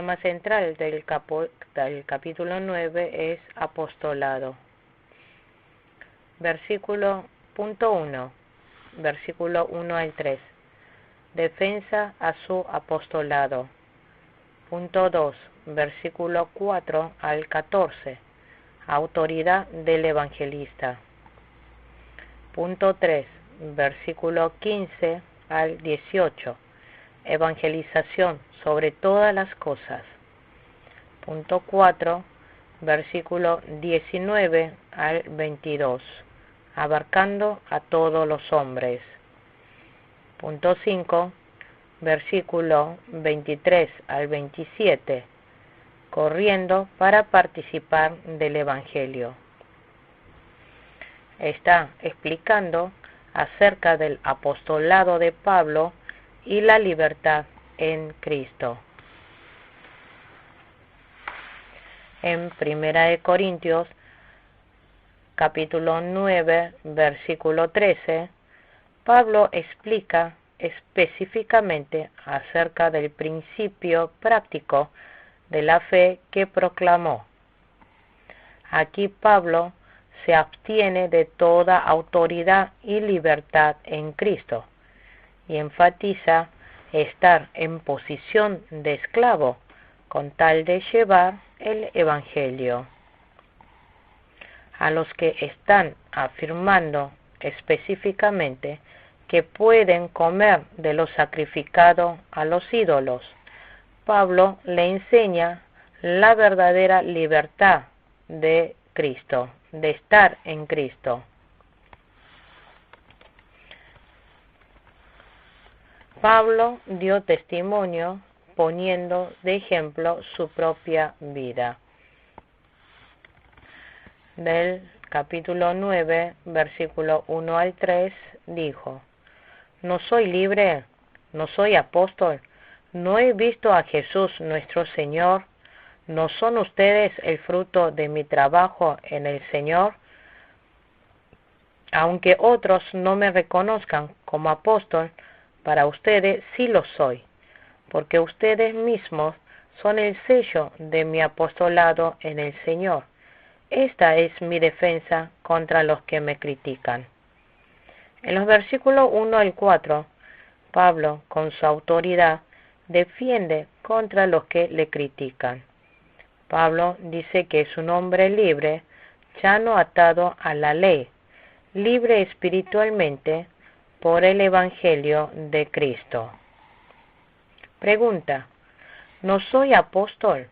tema central del capítulo 9 es apostolado. Punto 1, versículo 1 al 3. Defensa a su apostolado. Punto 2, versículo 4 al 14. Autoridad del evangelista. Punto 3, versículo 15 al 18. Evangelización sobre todas las cosas. Punto 4, versículo 19 al 22. Abarcando a todos los hombres. Punto 5, versículo 23 al 27. Corriendo para participar del Evangelio. Está explicando acerca del apostolado de Pablo y la libertad en Cristo. En 1 Corintios, capítulo 9, versículo 13, Pablo explica específicamente acerca del principio práctico de la fe que proclamó. Aquí Pablo se abstiene de toda autoridad y libertad en Cristo y enfatiza estar en posición de esclavo con tal de llevar el Evangelio. A los que están afirmando específicamente que pueden comer de lo sacrificado a los ídolos, Pablo le enseña la verdadera libertad de Cristo, de estar en Cristo. Pablo dio testimonio poniendo de ejemplo su propia vida. Del capítulo 9, versículo 1 al 3, dijo: No soy libre, no soy apóstol, no he visto a Jesús nuestro Señor, ¿no son ustedes el fruto de mi trabajo en el Señor? Aunque otros no me reconozcan como apóstol, para ustedes sí lo soy, porque ustedes mismos son el sello de mi apostolado en el Señor. Esta es mi defensa contra los que me critican. En los versículos 1 al 4, Pablo, con su autoridad, defiende contra los que le critican. Pablo dice que es un hombre libre, ya no atado a la ley, libre espiritualmente por el Evangelio de Cristo. Pregunta: ¿no soy apóstol?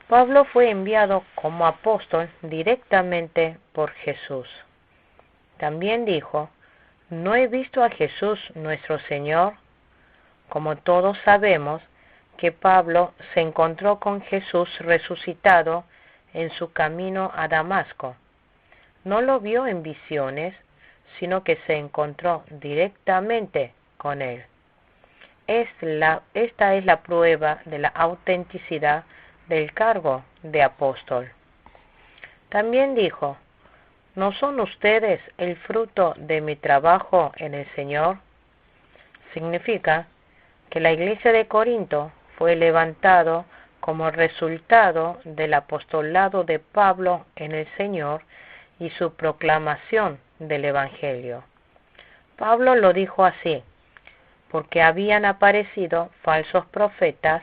Pablo fue enviado como apóstol directamente por Jesús. También dijo: ¿no he visto a Jesús nuestro Señor? Como todos sabemos que Pablo se encontró con Jesús resucitado en su camino a Damasco. No lo vio en visiones, sino que se encontró directamente con él. Esta es la prueba de la autenticidad del cargo de apóstol. También dijo: ¿no son ustedes el fruto de mi trabajo en el Señor? Significa que la iglesia de Corinto fue levantado como resultado del apostolado de Pablo en el Señor y su proclamación del Evangelio. Pablo lo dijo así, porque habían aparecido falsos profetas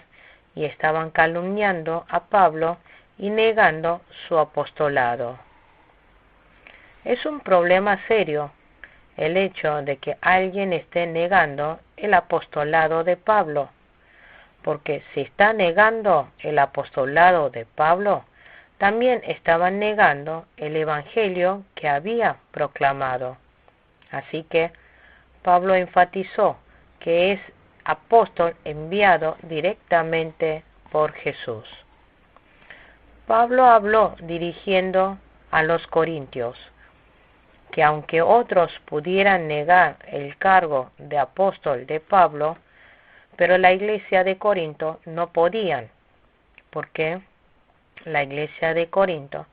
y estaban calumniando a Pablo y negando su apostolado. Es un problema serio el hecho de que alguien esté negando el apostolado de Pablo, porque si está negando el apostolado de Pablo, también estaban negando el Evangelio que había proclamado. Así que Pablo enfatizó que es apóstol enviado directamente por Jesús. Pablo habló dirigiendo a los corintios, que aunque otros pudieran negar el cargo de apóstol de Pablo, pero la iglesia de Corinto no podían, porque la iglesia de Corinto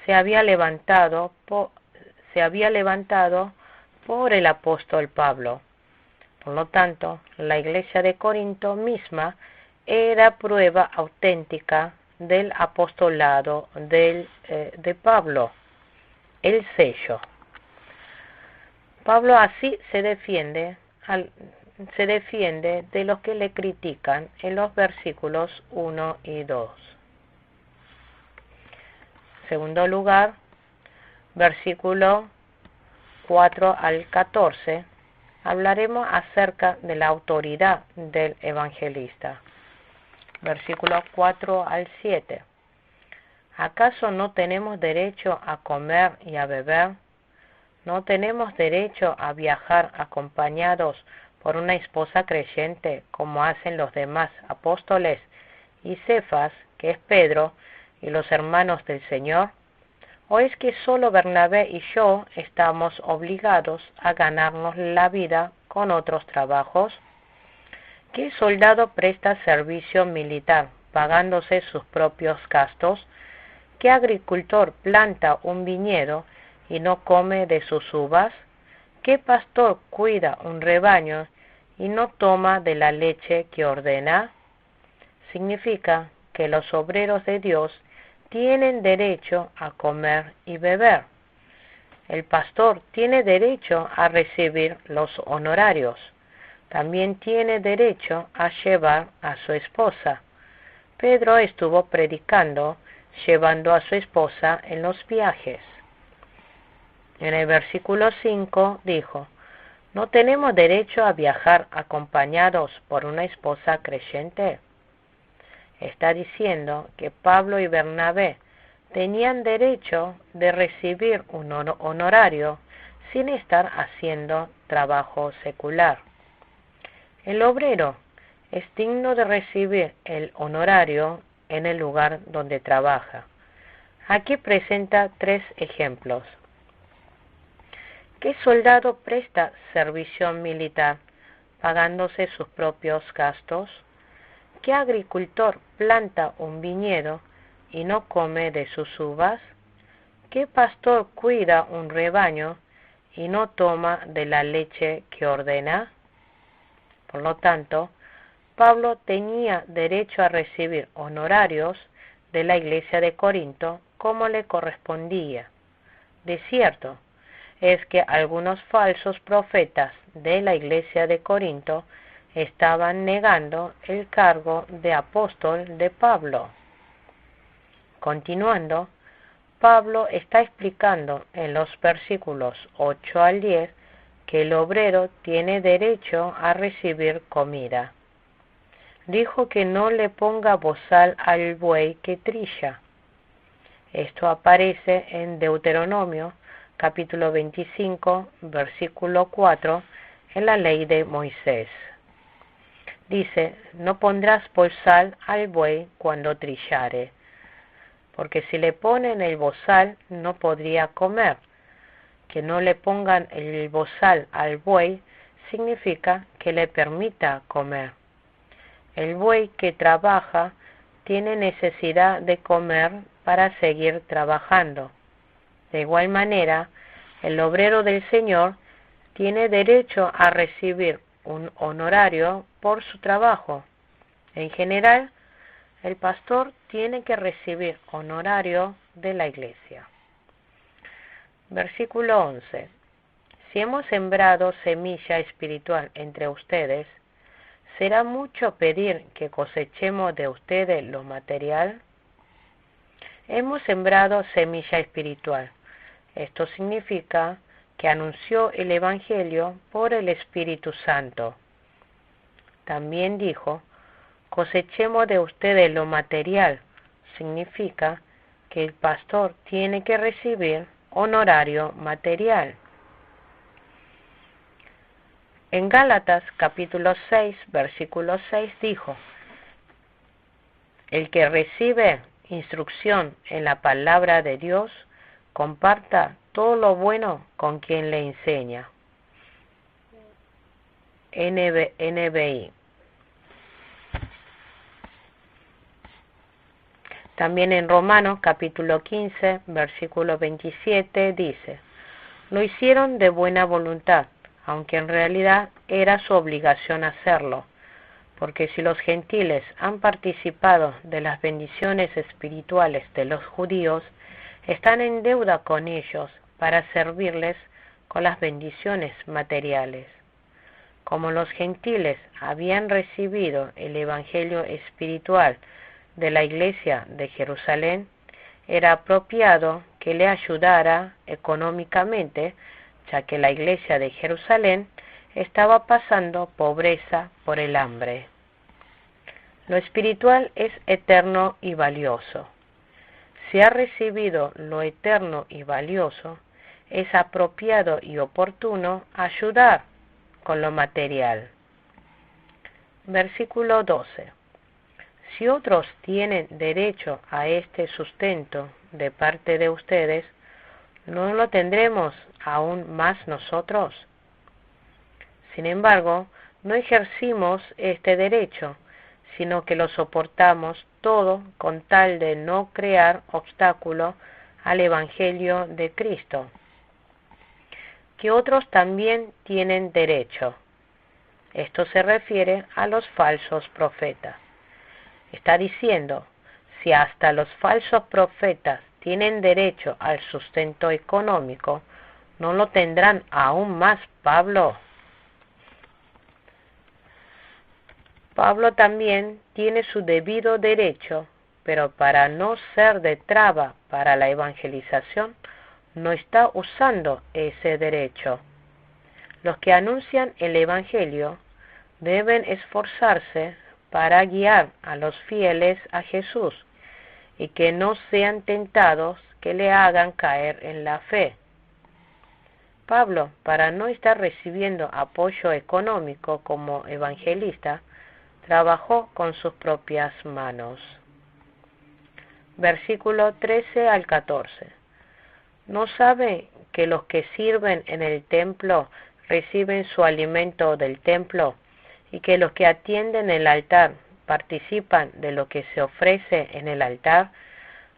se había levantado por el apóstol Pablo. Por lo tanto, la iglesia de Corinto misma era prueba auténtica del apostolado de Pablo, el sello. Pablo así se defiende de los que le critican en los versículos 1 y 2. En segundo lugar, versículo 4 al 14, hablaremos acerca de la autoridad del evangelista. Versículo 4 al 7. ¿Acaso no tenemos derecho a comer y a beber? ¿No tenemos derecho a viajar acompañados por una esposa creyente como hacen los demás apóstoles y Cefas, que es Pedro, y los hermanos del Señor? ¿O es que solo Bernabé y yo estamos obligados a ganarnos la vida con otros trabajos? ¿Qué soldado presta servicio militar pagándose sus propios gastos? ¿Qué agricultor planta un viñedo y no come de sus uvas? ¿Qué pastor cuida un rebaño y no toma de la leche que ordena? Significa que los obreros de Dios tienen derecho a comer y beber. El pastor tiene derecho a recibir los honorarios. También tiene derecho a llevar a su esposa. Pedro estuvo predicando, llevando a su esposa en los viajes. En el versículo 5 dijo, ¿no tenemos derecho a viajar acompañados por una esposa creyente? Está diciendo que Pablo y Bernabé tenían derecho de recibir un honorario sin estar haciendo trabajo secular. El obrero es digno de recibir el honorario en el lugar donde trabaja. Aquí presenta 3 ejemplos. ¿Qué soldado presta servicio militar pagándose sus propios gastos? ¿Qué agricultor planta un viñedo y no come de sus uvas? ¿Qué pastor cuida un rebaño y no toma de la leche que ordena? Por lo tanto, Pablo tenía derecho a recibir honorarios de la iglesia de Corinto como le correspondía. De cierto, es que algunos falsos profetas de la iglesia de Corinto estaban negando el cargo de apóstol de Pablo. Continuando, Pablo está explicando en los versículos 8 al 10 que el obrero tiene derecho a recibir comida. Dijo que no le ponga bozal al buey que trilla. Esto aparece en Deuteronomio capítulo 25, versículo 4, en la ley de Moisés. Dice, no pondrás bozal al buey cuando trillare, porque si le ponen el bozal no podría comer. Que no le pongan el bozal al buey significa que le permita comer. El buey que trabaja tiene necesidad de comer para seguir trabajando. De igual manera, el obrero del Señor tiene derecho a recibir un honorario por su trabajo. En general, el pastor tiene que recibir honorario de la iglesia. Versículo 11. Si hemos sembrado semilla espiritual entre ustedes, ¿será mucho pedir que cosechemos de ustedes lo material? Hemos sembrado semilla espiritual. Esto significa que anunció el Evangelio por el Espíritu Santo. También dijo, cosechemos de ustedes lo material. Significa que el pastor tiene que recibir honorario material. En Gálatas capítulo 6, versículo 6 dijo, el que recibe instrucción en la palabra de Dios, comparta todo lo bueno con quien le enseña. NBI. También en Romanos capítulo 15, versículo 27 dice, lo hicieron de buena voluntad, aunque en realidad era su obligación hacerlo, porque si los gentiles han participado de las bendiciones espirituales de los judíos, están en deuda con ellos para servirles con las bendiciones materiales. Como los gentiles habían recibido el evangelio espiritual de la iglesia de Jerusalén, era apropiado que le ayudara económicamente, ya que la iglesia de Jerusalén estaba pasando pobreza por el hambre. Lo espiritual es eterno y valioso. Si ha recibido lo eterno y valioso, es apropiado y oportuno ayudar con lo material. Versículo 12. Si otros tienen derecho a este sustento de parte de ustedes, ¿no lo tendremos aún más nosotros? Sin embargo, no ejercimos este derecho, sino que lo soportamos todo con tal de no crear obstáculo al Evangelio de Cristo. Que otros también tienen derecho. Esto se refiere a los falsos profetas. Está diciendo, si hasta los falsos profetas tienen derecho al sustento económico, ¿no lo tendrán aún más Pablo? Pablo también tiene su debido derecho, pero para no ser de traba para la evangelización, no está usando ese derecho. Los que anuncian el Evangelio deben esforzarse para guiar a los fieles a Jesús y que no sean tentados que le hagan caer en la fe. Pablo, para no estar recibiendo apoyo económico como evangelista, trabajó con sus propias manos. Versículo 13 al 14. ¿No sabe que los que sirven en el templo reciben su alimento del templo y que los que atienden el altar participan de lo que se ofrece en el altar?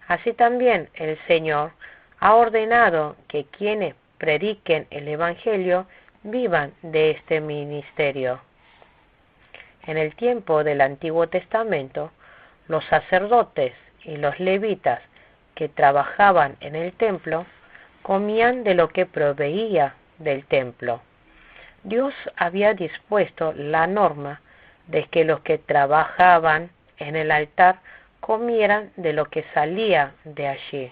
Así también el Señor ha ordenado que quienes prediquen el Evangelio vivan de este ministerio. En el tiempo del Antiguo Testamento, los sacerdotes y los levitas que trabajaban en el templo comían de lo que proveía del templo. Dios había dispuesto la norma de que los que trabajaban en el altar comieran de lo que salía de allí.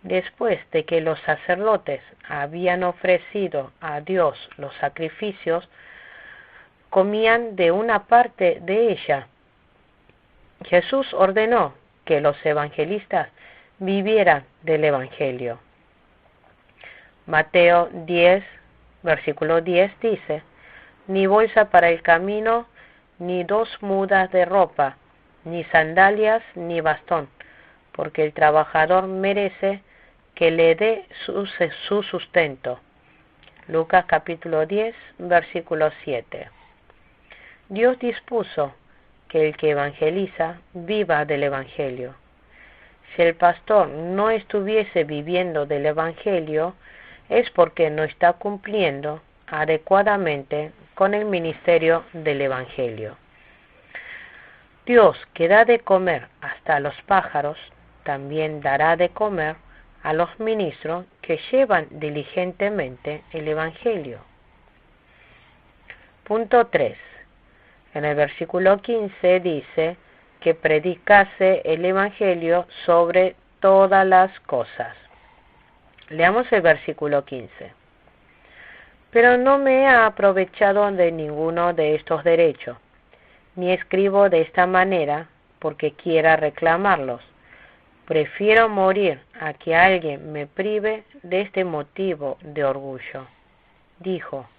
Después de que los sacerdotes habían ofrecido a Dios los sacrificios, comían de una parte de ella. Jesús ordenó que los evangelistas vivieran del Evangelio. Mateo 10, versículo 10 dice, ni bolsa para el camino, ni 2 mudas de ropa, ni sandalias, ni bastón, porque el trabajador merece que le dé su sustento. Lucas capítulo 10, versículo 7. Dios dispuso que el que evangeliza viva del Evangelio. Si el pastor no estuviese viviendo del Evangelio, es porque no está cumpliendo adecuadamente con el ministerio del Evangelio. Dios, que da de comer hasta a los pájaros, también dará de comer a los ministros que llevan diligentemente el Evangelio. Punto 3. En el versículo 15 dice que predicase el Evangelio sobre todas las cosas. Leamos el versículo 15. Pero no me he aprovechado de ninguno de estos derechos, ni escribo de esta manera porque quiera reclamarlos. Prefiero morir a que alguien me prive de este motivo de orgullo. Dijo,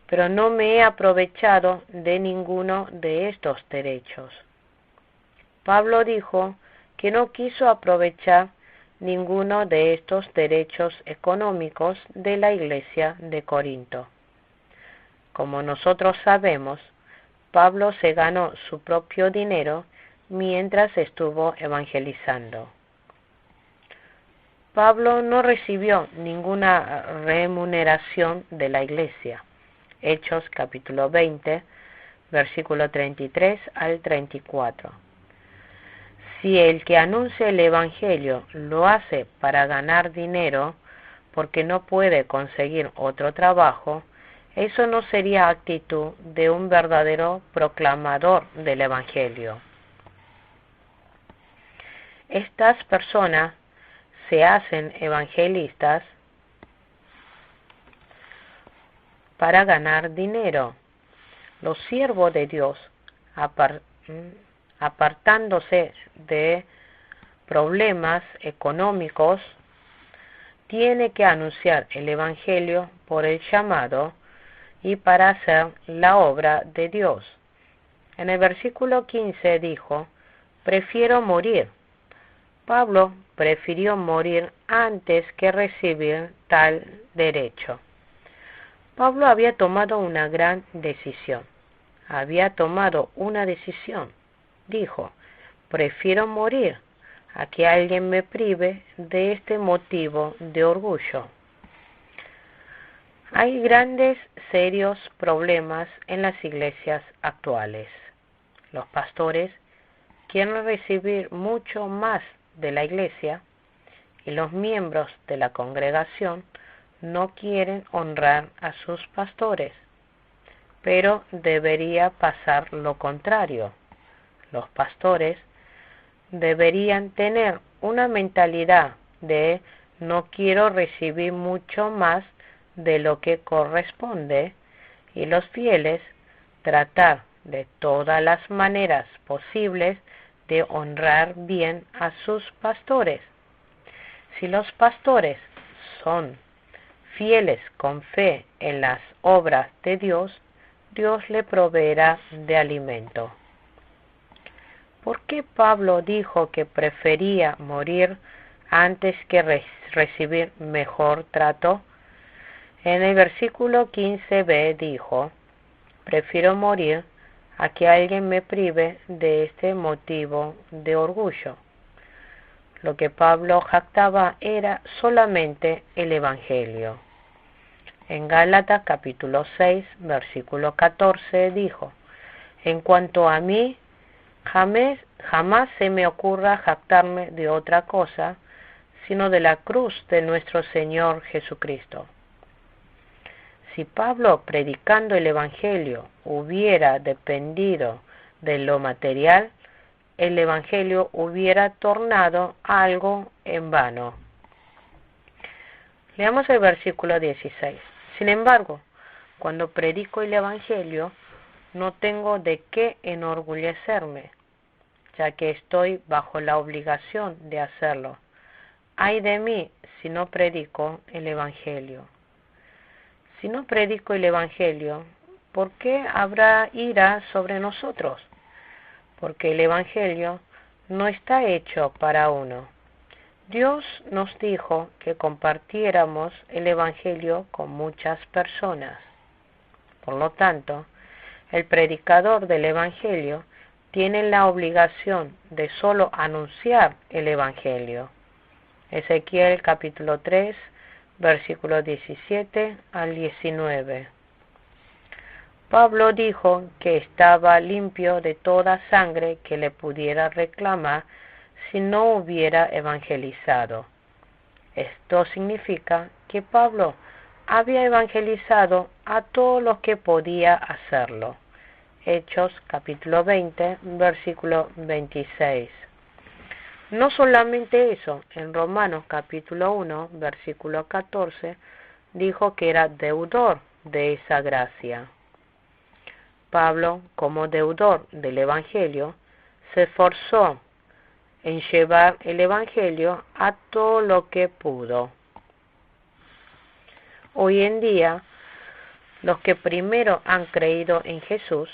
pero no me he aprovechado de ninguno de estos derechos. Pablo dijo que no quiso aprovechar ninguno de estos derechos económicos de la iglesia de Corinto. Como nosotros sabemos, Pablo se ganó su propio dinero mientras estuvo evangelizando. Pablo no recibió ninguna remuneración de la iglesia. Hechos capítulo 20, versículo 33 al 34. Si el que anuncia el Evangelio lo hace para ganar dinero, porque no puede conseguir otro trabajo, eso no sería actitud de un verdadero proclamador del Evangelio. Estas personas se hacen evangelistas para ganar dinero. Los siervos de Dios, apartándose de problemas económicos, tiene que anunciar el Evangelio por el llamado y para hacer la obra de Dios. En el versículo 15 dijo, prefiero morir. Pablo prefirió morir antes que recibir tal derecho. Pablo había tomado una gran decisión. Dijo, prefiero morir a que alguien me prive de este motivo de orgullo. Hay grandes, serios problemas en las iglesias actuales. Los pastores quieren recibir mucho más de la iglesia y los miembros de la congregación no quieren honrar a sus pastores. Pero debería pasar lo contrario. Los pastores deberían tener una mentalidad de no quiero recibir mucho más de lo que corresponde, y los fieles tratar de todas las maneras posibles de honrar bien a sus pastores. Si los pastores son fieles con fe en las obras de Dios, Dios le proveerá de alimento. ¿Por qué Pablo dijo que prefería morir antes que recibir mejor trato? En el versículo 15b dijo, prefiero morir a que alguien me prive de este motivo de orgullo. Lo que Pablo jactaba era solamente el Evangelio. En Gálatas capítulo 6, versículo 14 dijo, en cuanto a mí, jamás se me ocurra jactarme de otra cosa, sino de la cruz de nuestro Señor Jesucristo. Si Pablo, predicando el Evangelio, hubiera dependido de lo material, el Evangelio hubiera tornado algo en vano. Leamos el versículo 16. Sin embargo, cuando predico el Evangelio, no tengo de qué enorgullecerme, ya que estoy bajo la obligación de hacerlo. Ay de mí si no predico el Evangelio. Si no predico el Evangelio, ¿por qué habrá ira sobre nosotros? Porque el Evangelio no está hecho para uno. Dios nos dijo que compartiéramos el Evangelio con muchas personas. Por lo tanto, el predicador del Evangelio tiene la obligación de solo anunciar el Evangelio. Ezequiel capítulo 3, versículos 17 al 19. Pablo dijo que estaba limpio de toda sangre que le pudiera reclamar si no hubiera evangelizado. Esto significa que Pablo había evangelizado a todos los que podía hacerlo. Hechos capítulo 20, versículo 26. No solamente eso, en Romanos capítulo 1, versículo 14, dijo que era deudor de esa gracia. Pablo, como deudor del Evangelio, se esforzó en llevar el Evangelio a todo lo que pudo. Hoy en día, los que primero han creído en Jesús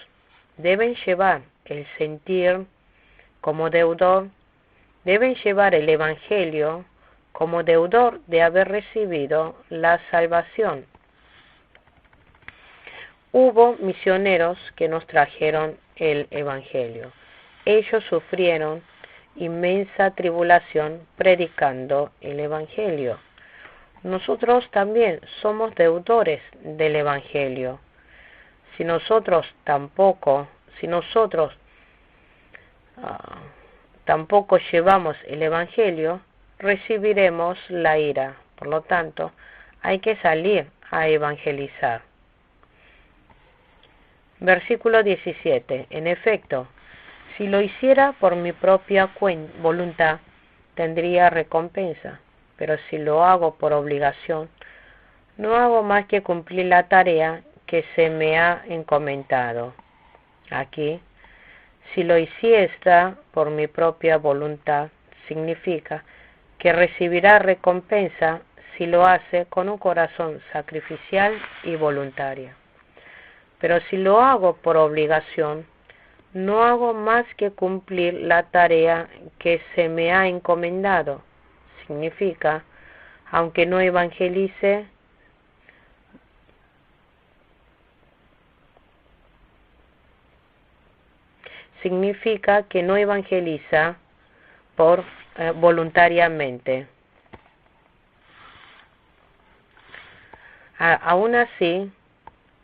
deben llevar el sentir como deudor, deben llevar el Evangelio como deudor de haber recibido la salvación. Hubo misioneros que nos trajeron el Evangelio. Ellos sufrieron inmensa tribulación predicando el Evangelio. Nosotros también somos deudores del Evangelio. Si nosotros tampoco si nosotros tampoco llevamos el Evangelio, recibiremos la ira. Por lo tanto, hay que salir a evangelizar. Versículo 17. En efecto, si lo hiciera por mi propia voluntad, tendría recompensa, pero si lo hago por obligación, no hago más que cumplir la tarea que se me ha encomendado. Aquí, si lo hiciera por mi propia voluntad, significa que recibirá recompensa si lo hace con un corazón sacrificial y voluntario. Pero si lo hago por obligación, no hago más que cumplir la tarea que se me ha encomendado. Significa, aunque no evangelice, significa que no evangeliza por voluntariamente. Aún así,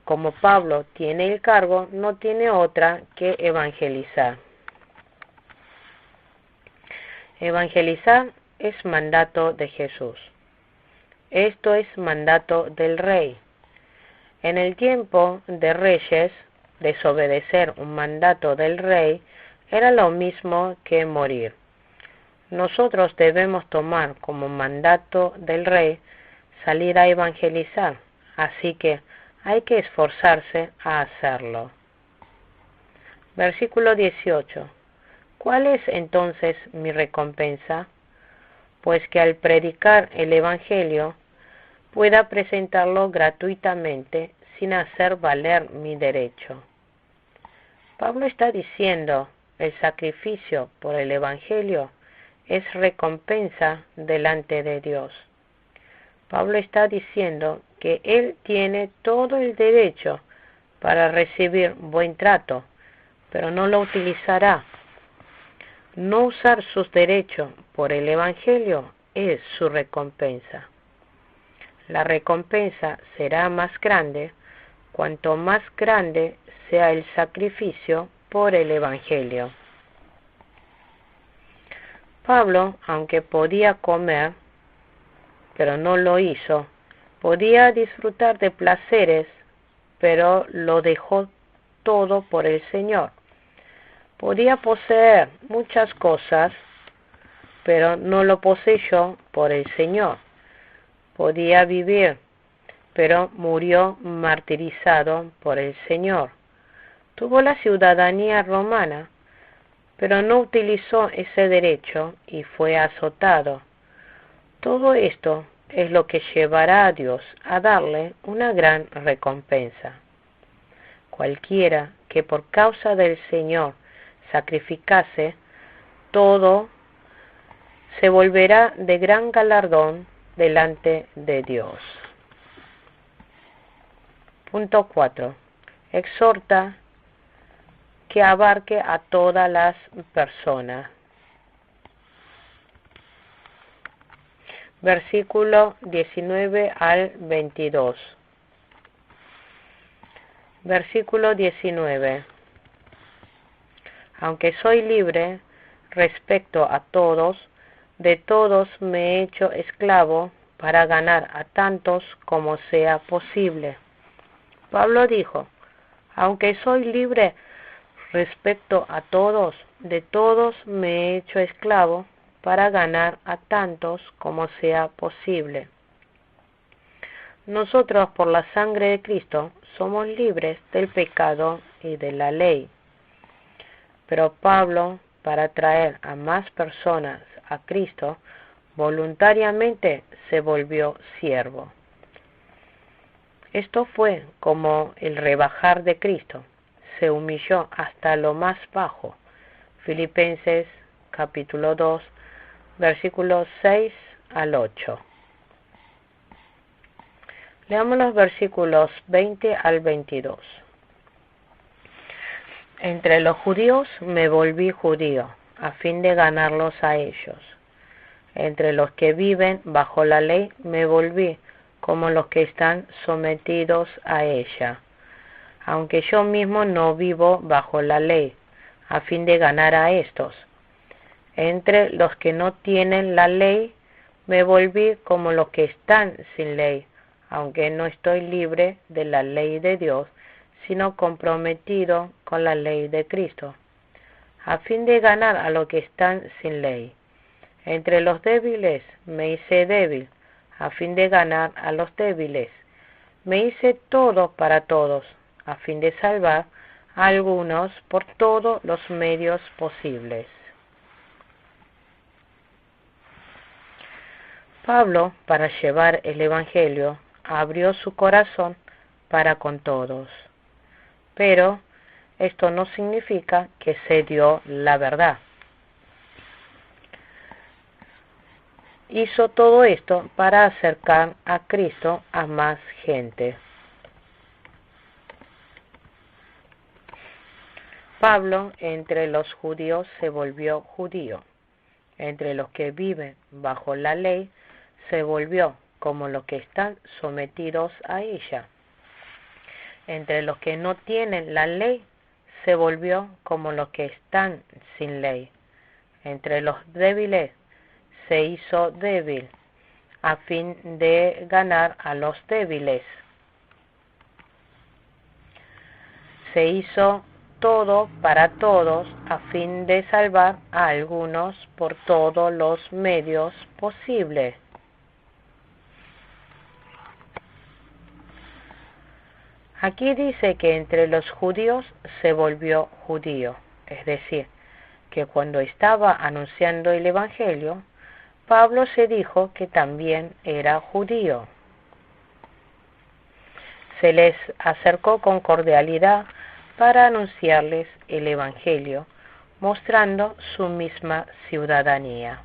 como Pablo tiene el cargo, no tiene otra que evangelizar. Evangelizar es mandato de Jesús. Esto es mandato del rey. En el tiempo de reyes, desobedecer un mandato del rey era lo mismo que morir. Nosotros debemos tomar como mandato del rey salir a evangelizar, así que hay que esforzarse a hacerlo. Versículo 18. ¿Cuál es entonces mi recompensa? Pues que al predicar el Evangelio pueda presentarlo gratuitamente sin hacer valer mi derecho. Pablo está diciendo, el sacrificio por el Evangelio es recompensa delante de Dios. Pablo está diciendo que él tiene todo el derecho para recibir buen trato, pero no lo utilizará. No usar sus derechos por el Evangelio es su recompensa. La recompensa será más grande cuanto más grande sea el sacrificio por el Evangelio. Pablo, aunque podía comer, pero no lo hizo, podía disfrutar de placeres, pero lo dejó todo por el Señor. Podía poseer muchas cosas, pero no lo poseyó por el Señor. Podía vivir, pero murió martirizado por el Señor. Tuvo la ciudadanía romana, pero no utilizó ese derecho y fue azotado. Todo esto es lo que llevará a Dios a darle una gran recompensa. Cualquiera que por causa del Señor sacrificase todo, se volverá de gran galardón delante de Dios. Punto 4. Exhorta que abarque a todas las personas. Versículo 19 al 22. Versículo 19. Aunque soy libre respecto a todos, de todos me he hecho esclavo para ganar a tantos como sea posible. Pablo dijo, aunque soy libre respecto a todos, de todos me he hecho esclavo para ganar a tantos como sea posible. Nosotros por la sangre de Cristo somos libres del pecado y de la ley. Pero Pablo, para traer a más personas a Cristo, voluntariamente se volvió siervo. Esto fue como el rebajar de Cristo, se humilló hasta lo más bajo. Filipenses capítulo 2, versículos 6 al 8. Leamos los versículos 20 al 22. Entre los judíos me volví judío, a fin de ganarlos a ellos. Entre los que viven bajo la ley me volví como los que están sometidos a ella, aunque yo mismo no vivo bajo la ley, a fin de ganar a estos. Entre los que no tienen la ley, me volví como los que están sin ley, aunque no estoy libre de la ley de Dios, sino comprometido con la ley de Cristo, a fin de ganar a los que están sin ley. Entre los débiles me hice débil, a fin de ganar a los débiles. Me hice todo para todos, a fin de salvar a algunos por todos los medios posibles. Pablo, para llevar el Evangelio, abrió su corazón para con todos. Pero esto no significa que cedió la verdad. Hizo todo esto para acercar a Cristo a más gente. Pablo entre los judíos se volvió judío. Entre los que viven bajo la ley se volvió como los que están sometidos a ella. Entre los que no tienen la ley se volvió como los que están sin ley. Entre los débiles se hizo débil, a fin de ganar a los débiles. Se hizo todo para todos, a fin de salvar a algunos por todos los medios posibles. Aquí dice que entre los judíos se volvió judío, es decir, que cuando estaba anunciando el Evangelio, Pablo se dijo que también era judío. Se les acercó con cordialidad para anunciarles el Evangelio, mostrando su misma ciudadanía.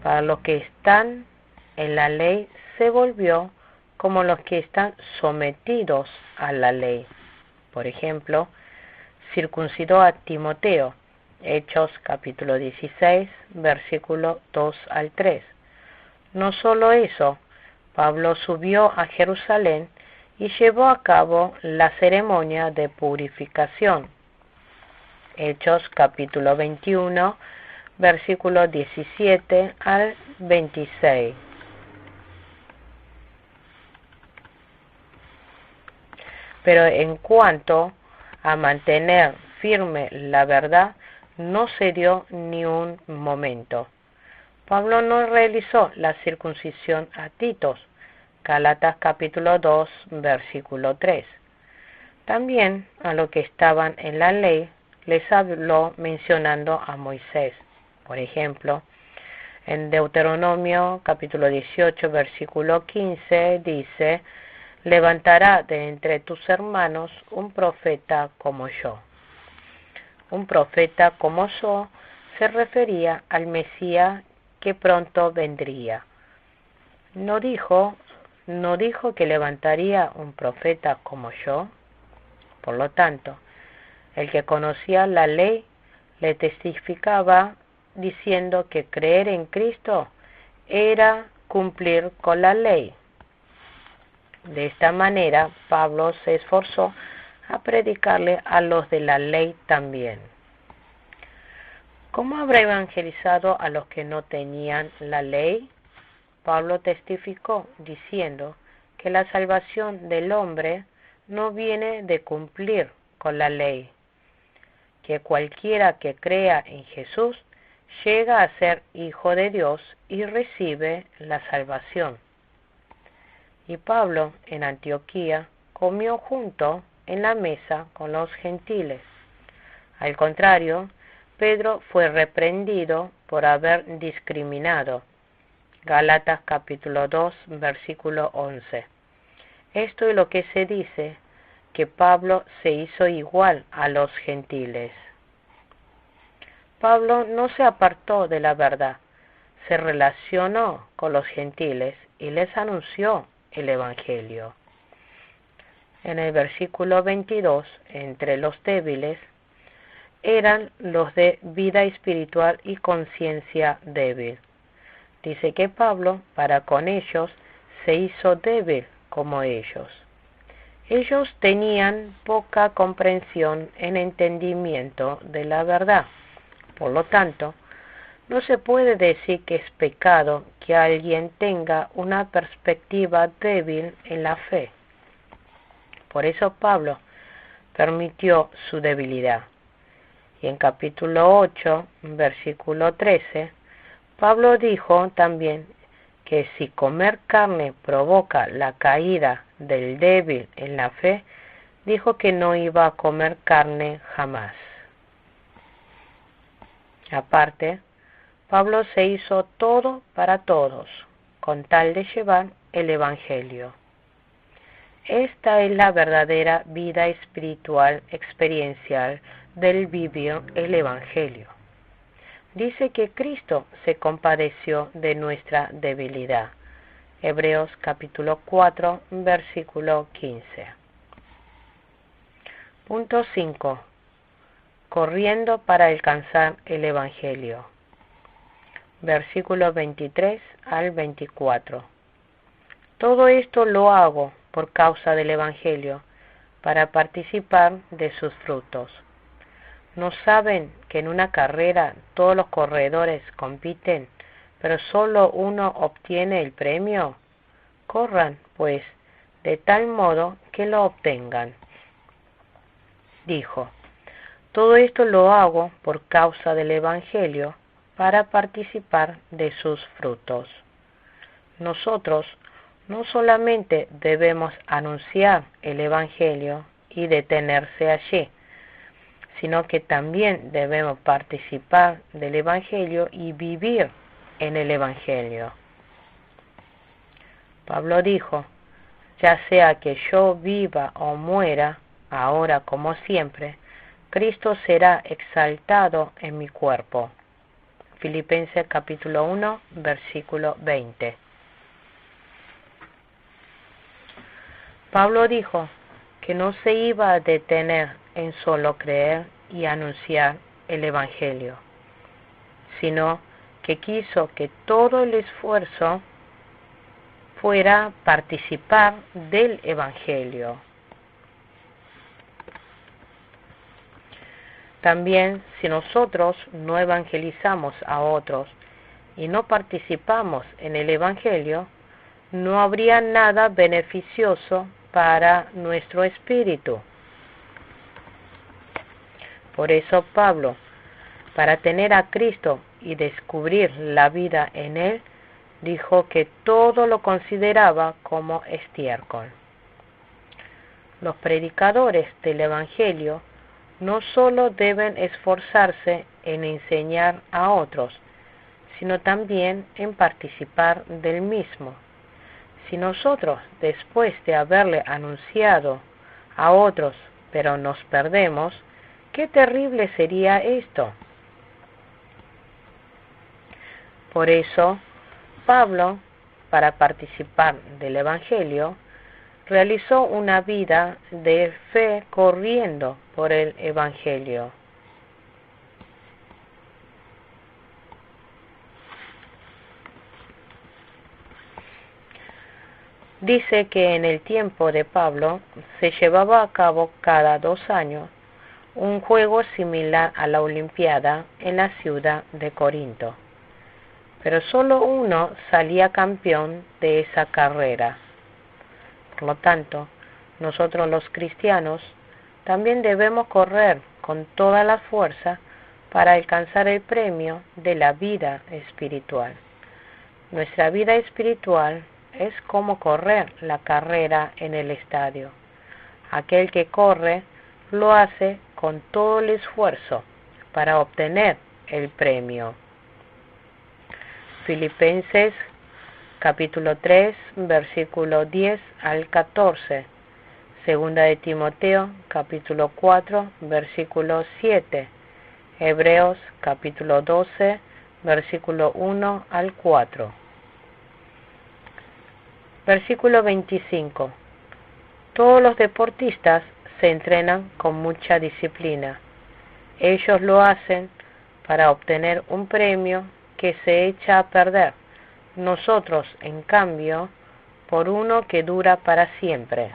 Para los que están en la ley se volvió como los que están sometidos a la ley. Por ejemplo, circuncidó a Timoteo, Hechos capítulo 16, versículo 2 al 3. No solo eso, Pablo subió a Jerusalén y llevó a cabo la ceremonia de purificación. Hechos capítulo 21, versículo 17 al 26. Pero en cuanto a mantener firme la verdad, no cedió ni un momento. Pablo no realizó la circuncisión a Titos, Gálatas capítulo 2, versículo 3. También a los que estaban en la ley les habló mencionando a Moisés. Por ejemplo, en Deuteronomio capítulo 18, versículo 15 dice: levantará de entre tus hermanos un profeta como yo. Un profeta como yo se refería al Mesías que pronto vendría. No dijo que levantaría un profeta como yo. Por lo tanto, el que conocía la ley le testificaba diciendo que creer en Cristo era cumplir con la ley. De esta manera, Pablo se esforzó a predicarle a los de la ley también. ¿Cómo habrá evangelizado a los que no tenían la ley? Pablo testificó diciendo que la salvación del hombre no viene de cumplir con la ley, que cualquiera que crea en Jesús llega a ser hijo de Dios y recibe la salvación. Y Pablo en Antioquía comió junto en la mesa con los gentiles. Al contrario, Pedro fue reprendido por haber discriminado. Gálatas capítulo 2, versículo 11. Esto es lo que se dice, que Pablo se hizo igual a los gentiles. Pablo no se apartó de la verdad, se relacionó con los gentiles y les anunció el Evangelio. En el versículo 22, entre los débiles, eran los de vida espiritual y conciencia débil. Dice que Pablo, para con ellos, se hizo débil como ellos. Ellos tenían poca comprensión en entendimiento de la verdad. Por lo tanto, no se puede decir que es pecado que alguien tenga una perspectiva débil en la fe. Por eso Pablo permitió su debilidad. Y en capítulo 8, versículo 13, Pablo dijo también que si comer carne provoca la caída del débil en la fe, dijo que no iba a comer carne jamás. Aparte, Pablo se hizo todo para todos, con tal de llevar el Evangelio. Esta es la verdadera vida espiritual experiencial del vivir el Evangelio. Dice que Cristo se compadeció de nuestra debilidad. Hebreos capítulo 4, versículo 15. Punto 5. Corriendo para alcanzar el Evangelio. Versículo 23 al 24. Todo esto lo hago por causa del Evangelio, para participar de sus frutos. ¿No saben que en una carrera todos los corredores compiten, pero solo uno obtiene el premio? Corran, pues, de tal modo que lo obtengan. Dijo, todo esto lo hago por causa del Evangelio, para participar de sus frutos. Nosotros no solamente debemos anunciar el Evangelio y detenerse allí, sino que también debemos participar del Evangelio y vivir en el Evangelio. Pablo dijo, ya sea que yo viva o muera, ahora como siempre, Cristo será exaltado en mi cuerpo. Filipenses capítulo 1, versículo 20. Pablo dijo que no se iba a detener en solo creer y anunciar el Evangelio, sino que quiso que todo el esfuerzo fuera participar del Evangelio. También, si nosotros no evangelizamos a otros y no participamos en el Evangelio, no habría nada beneficioso para nuestro espíritu. Por eso Pablo, para tener a Cristo y descubrir la vida en Él, dijo que todo lo consideraba como estiércol. Los predicadores del Evangelio no solo deben esforzarse en enseñar a otros, sino también en participar del mismo. Si nosotros, después de haberle anunciado a otros, pero nos perdemos, qué terrible sería esto. Por eso, Pablo, para participar del Evangelio, realizó una vida de fe corriendo por el Evangelio. Dice que en el tiempo de Pablo se llevaba a cabo cada 2 años un juego similar a la Olimpiada en la ciudad de Corinto, pero solo uno salía campeón de esa carrera. Por lo tanto, nosotros los cristianos también debemos correr con toda la fuerza para alcanzar el premio de la vida espiritual. Nuestra vida espiritual es como correr la carrera en el estadio. Aquel que corre lo hace con todo el esfuerzo para obtener el premio. Filipenses capítulo 3, versículo 10 al 14. Segunda de Timoteo, capítulo 4, versículo 7. Hebreos, capítulo 12, versículo 1 al 4. Versículo 25. Todos los deportistas se entrenan con mucha disciplina. Ellos lo hacen para obtener un premio que se echa a perder. Nosotros, en cambio, por uno que dura para siempre.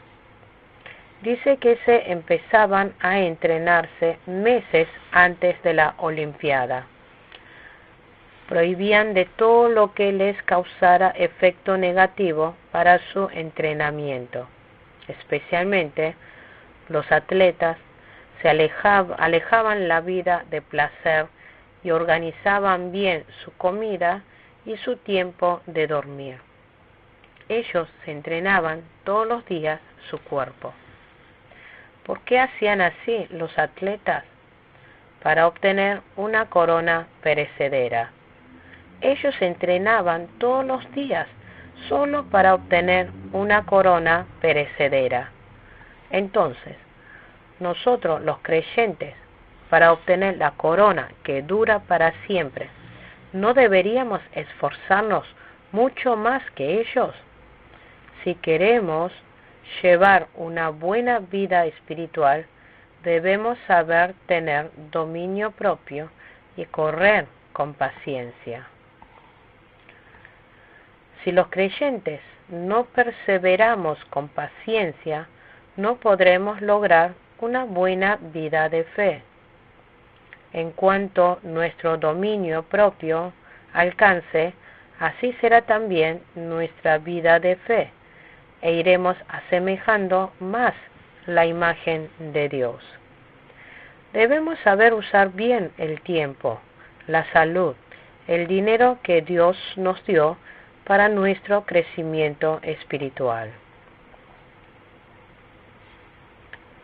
dice que se empezaban a entrenarse meses antes de la Olimpiada. Prohibían de todo lo que les causara efecto negativo para su entrenamiento. Especialmente los atletas se alejaban la vida de placer y organizaban bien su comida y su tiempo de dormir. Ellos se entrenaban todos los días su cuerpo. ¿Por qué hacían así los atletas? Para obtener una corona perecedera. Ellos se entrenaban todos los días solo para obtener una corona perecedera. Entonces, nosotros los creyentes, para obtener la corona que dura para siempre, ¿no deberíamos esforzarnos mucho más que ellos? Si queremos llevar una buena vida espiritual, debemos saber tener dominio propio y correr con paciencia. Si los creyentes no perseveramos con paciencia, no podremos lograr una buena vida de fe. En cuanto nuestro dominio propio alcance, así será también nuestra vida de fe, e iremos asemejando más la imagen de Dios. Debemos saber usar bien el tiempo, la salud, el dinero que Dios nos dio para nuestro crecimiento espiritual.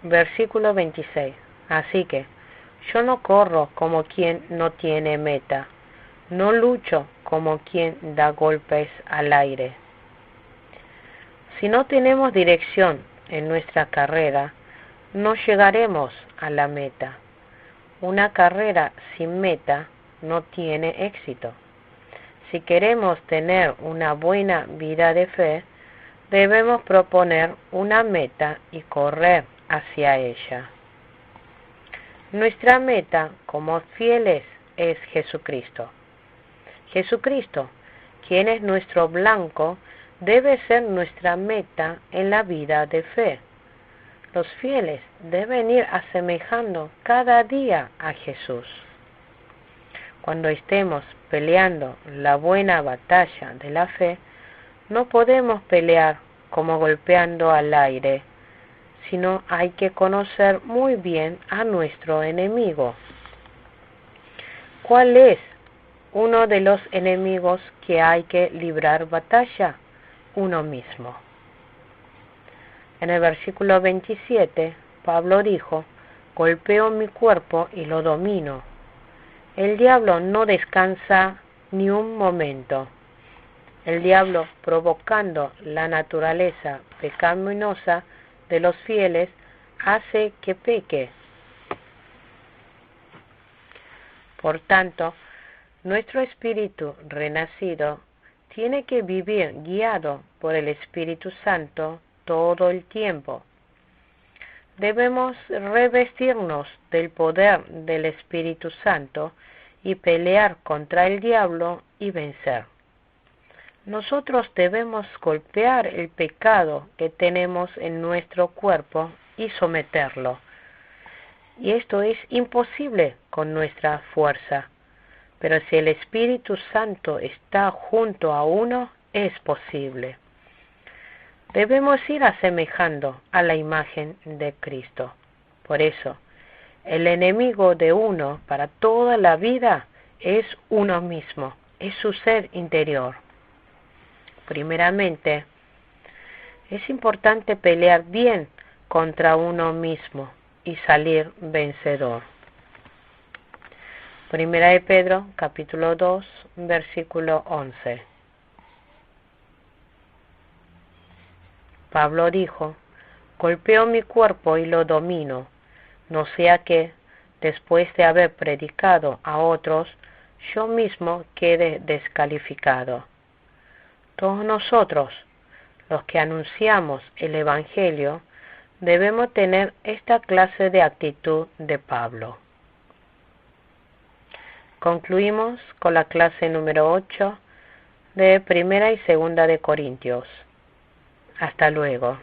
Versículo 26. Así que yo no corro como quien no tiene meta, no lucho como quien da golpes al aire. Si no tenemos dirección en nuestra carrera, no llegaremos a la meta. Una carrera sin meta no tiene éxito. Si queremos tener una buena vida de fe, debemos proponer una meta y correr hacia ella. Nuestra meta como fieles es Jesucristo. Jesucristo, quien es nuestro blanco, debe ser nuestra meta en la vida de fe. Los fieles deben ir asemejando cada día a Jesús. Cuando estemos peleando la buena batalla de la fe, no podemos pelear como golpeando al aire, sino hay que conocer muy bien a nuestro enemigo. ¿Cuál es uno de los enemigos que hay que librar batalla? Uno mismo. En el versículo 27, Pablo dijo, golpeo mi cuerpo y lo domino. El diablo no descansa ni un momento. El diablo, provocando la naturaleza pecaminosa de los fieles, hace que peque. Por tanto, nuestro espíritu renacido tiene que vivir guiado por el Espíritu Santo todo el tiempo. Debemos revestirnos del poder del Espíritu Santo y pelear contra el diablo y vencer. Nosotros debemos golpear el pecado que tenemos en nuestro cuerpo y someterlo. Y esto es imposible con nuestra fuerza. Pero si el Espíritu Santo está junto a uno, es posible. Debemos ir asemejando a la imagen de Cristo. Por eso, el enemigo de uno para toda la vida es uno mismo, es su ser interior. Primeramente, es importante pelear bien contra uno mismo y salir vencedor. Primera de Pedro, capítulo 2, versículo 11. Pablo dijo, golpeo mi cuerpo y lo domino, no sea que, después de haber predicado a otros, yo mismo quede descalificado. Todos nosotros, los que anunciamos el Evangelio, debemos tener esta clase de actitud de Pablo. Concluimos con la clase número 8 de Primera y Segunda de Corintios. Hasta luego.